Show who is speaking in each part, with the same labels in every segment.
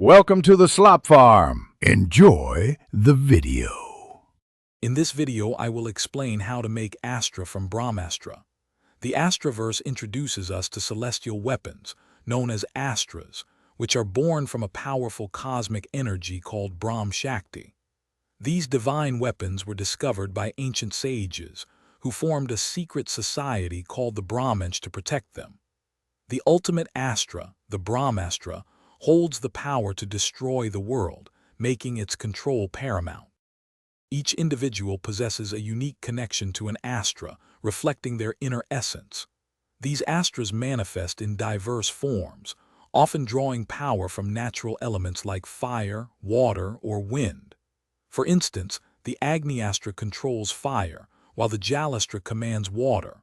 Speaker 1: Welcome to the Slop Farm. Enjoy the video.
Speaker 2: In this video, I will explain how to make Astra from Brahmastra. The Astra-verse introduces us to celestial weapons, known as Astras, which are born from a powerful cosmic energy called Brahmastra. These divine weapons were discovered by ancient sages, who formed a secret society called the Brahmins to protect them. The ultimate Astra, the Brahmastra, holds the power to destroy the world, making its control paramount. Each individual possesses a unique connection to an Astra, reflecting their inner essence. These Astras manifest in diverse forms, often drawing power from natural elements like fire, water, or wind. For instance, the Agni Astra controls fire, while the Jalastra commands water.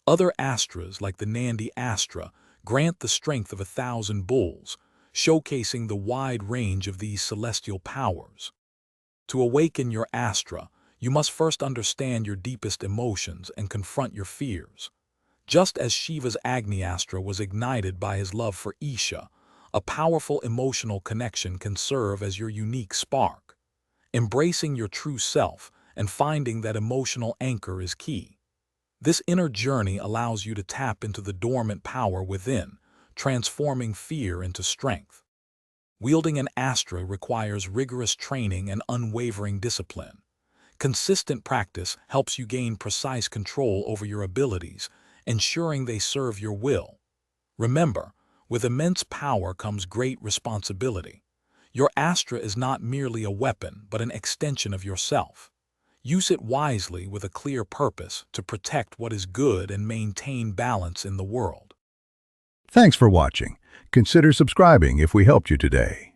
Speaker 2: Other Astras, like the Nandi Astra, grant the strength of 1,000 bulls, showcasing the wide range of these celestial powers. To awaken your Astra, you must first understand your deepest emotions and confront your fears. Just as Shiva's Agni Astra was ignited by his love for Isha, a powerful emotional connection can serve as your unique spark. Embracing your true self and finding that emotional anchor is key. This inner journey allows you to tap into the dormant power within, transforming fear into strength. Wielding an Astra requires rigorous training and unwavering discipline. Consistent practice helps you gain precise control over your abilities, ensuring they serve your will. Remember, with immense power comes great responsibility. Your Astra is not merely a weapon, but an extension of yourself. Use it wisely with a clear purpose to protect what is good and maintain balance in the world.
Speaker 1: Thanks for watching. Consider subscribing if we helped you today.